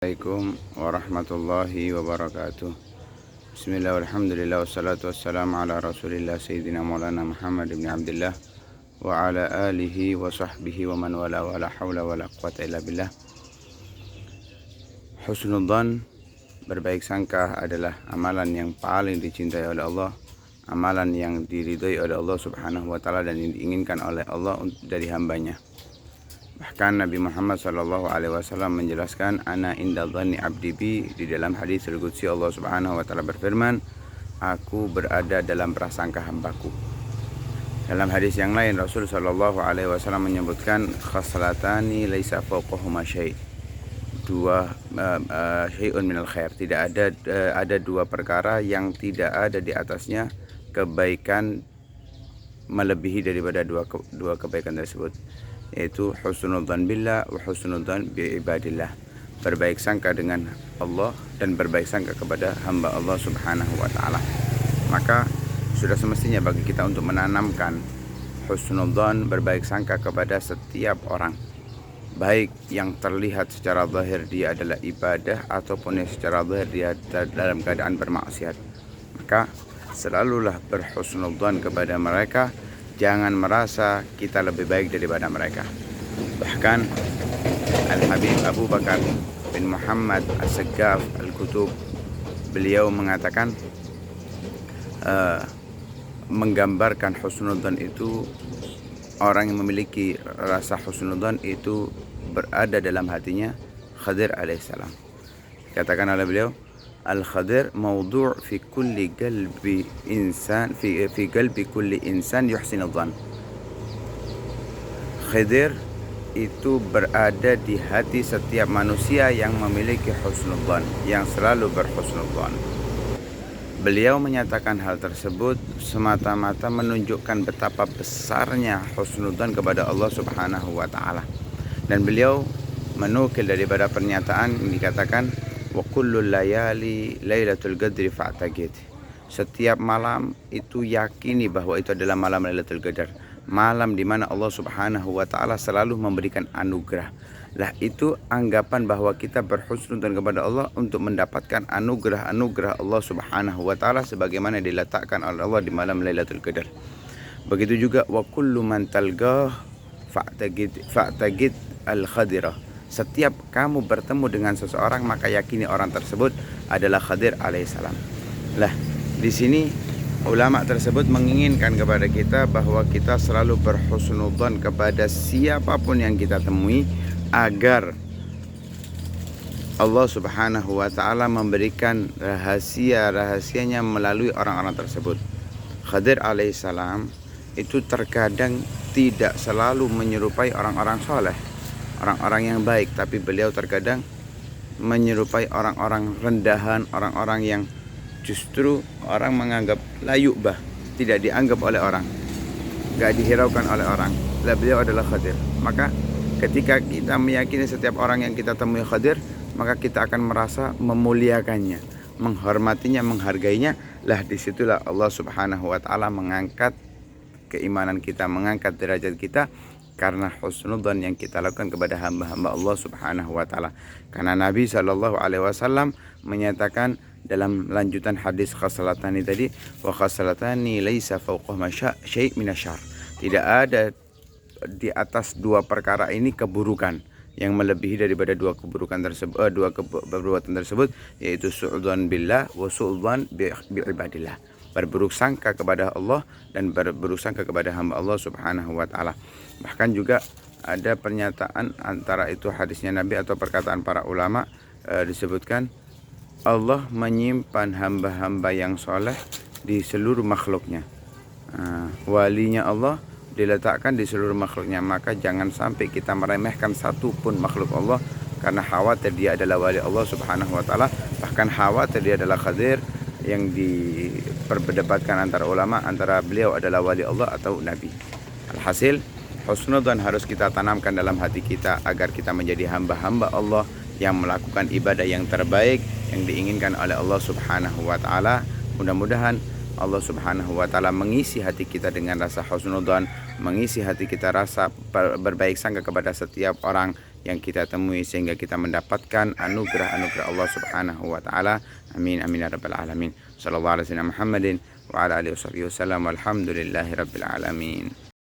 Assalamualaikum warahmatullahi wabarakatuh. Bismillah walhamdulillah wassalatu wassalamu ala rasulillah sayyidina maulana Muhammad ibn Abdullah wa ala alihi wa sahbihi wa man wala wa la hawla wa la quwata illa billah. Husnudzan, berbaik sangka, adalah amalan yang paling dicintai oleh Allah, amalan yang diridhai oleh Allah subhanahu wa ta'ala dan diinginkan oleh Allah dari hambanya. Bahkan Nabi Muhammad SAW menjelaskan, ana inda dhanni abdi bi, di dalam hadis al-qudsi Allah Subhanahu wa taala berfirman, aku berada dalam prasangka hambaku. Dalam hadis yang lain Rasul SAW menyebutkan, khaslatani laisa fawqahuma syai', syai'un minal khair, tidak ada dua perkara yang tidak ada di atasnya kebaikan melebihi daripada dua kebaikan tersebut, yaitu husnudzan billah wa husnudzan bi ibadillah, berbaik sangka dengan Allah dan berbaik sangka kepada hamba Allah Subhanahu wa taala. Maka sudah semestinya bagi kita untuk menanamkan husnudzan, berbaik sangka kepada setiap orang, baik yang terlihat secara zahir dia adalah ibadah ataupun yang secara zahir dia dalam keadaan bermaksiat. Maka selalulah berhusnudzan kepada mereka, jangan merasa kita lebih baik daripada mereka. Bahkan Al-Habib Abu Bakar bin Muhammad As-Saggaf Al-Kutub, beliau mengatakan, menggambarkan husnudzan itu, orang yang memiliki rasa husnudzan itu berada dalam hatinya Khadir alaihissalam. Katakan oleh beliau, Al-Khadir mawdu' fi kulli qalbi insan fi qalbi kulli insan yuhsinu dhann. Khadir itu berada di hati setiap manusia yang memiliki husnudzan, yang selalu berhusnudzan. Beliau menyatakan hal tersebut semata-mata menunjukkan betapa besarnya husnudzan kepada Allah Subhanahu wa taala. Dan beliau menukil daripada pernyataan yang dikatakan, wa kullul layali lailatul qadri fa'taqid. Setiap malam itu yakini bahwa itu adalah malam Lailatul Qadar, malam di mana Allah Subhanahu wa taala selalu memberikan anugerah. Lah itu anggapan bahwa kita berhusnudzan kepada Allah untuk mendapatkan anugerah Allah Subhanahu wa taala sebagaimana diletakkan oleh Allah di malam Lailatul Qadar. Begitu juga wa kullu man talqah fa'taqid al-khadirah. Setiap kamu bertemu dengan seseorang, maka yakini orang tersebut adalah Khadir alaihissalam. Lah, di sini ulama tersebut menginginkan kepada kita bahwa kita selalu berhusnudzan kepada siapapun yang kita temui, agar Allah Subhanahu wa taala memberikan rahasia-rahasianya melalui orang-orang tersebut. Khadir alaihissalam itu terkadang tidak selalu menyerupai orang-orang soleh, orang-orang yang baik, tapi beliau terkadang menyerupai orang-orang rendahan, orang-orang yang justru orang menganggap layubah, tidak dianggap oleh orang, gak dihiraukan oleh orang. Lah beliau adalah Khadir. Maka ketika kita meyakini setiap orang yang kita temui Khadir, maka kita akan merasa memuliakannya, menghormatinya, menghargainya. Lah disitulah Allah Subhanahu wa ta'ala mengangkat keimanan kita, mengangkat derajat kita, karena husnudzan yang kita lakukan kepada hamba-hamba Allah Subhanahu wa taala. Karena Nabi SAW menyatakan dalam lanjutan hadis khaslatani tadi, wa khaslatani laisa fawqahuma syai' minasyarr. Tidak ada di atas dua perkara ini keburukan yang melebihi daripada dua keburukan tersebut, perbuatan tersebut, yaitu su'udzan billah wa su'udzan bi ibadillah, berburuk sangka kepada Allah dan berburuk sangka kepada hamba Allah Subhanahu wa taala. Bahkan juga ada pernyataan antara itu hadisnya Nabi atau perkataan para ulama, disebutkan Allah menyimpan hamba-hamba yang soleh di seluruh makhluknya. Walinya Allah diletakkan di seluruh makhluknya. Maka jangan sampai kita meremehkan satu pun makhluk Allah, karena khawatir dia adalah wali Allah Subhanahu wa taala, bahkan khawatir dia adalah Khadir, yang diperdebatkan antara ulama antara beliau adalah wali Allah atau nabi. Alhasil, husnudzan harus kita tanamkan dalam hati kita agar kita menjadi hamba-hamba Allah yang melakukan ibadah yang terbaik yang diinginkan oleh Allah Subhanahu wa taala. Mudah-mudahan Allah Subhanahu wa taala mengisi hati kita dengan rasa husnudzan, mengisi hati kita rasa berbaik sangka kepada setiap orang yang kita temui sehingga kita mendapatkan anugerah-anugerah Allah Subhanahu wa taala. Amin amin ya rabbal alamin. Sallallahu alaihi wasallam Muhammadin wa ala alihi wasallam. Walhamdulillahi rabbil alamin.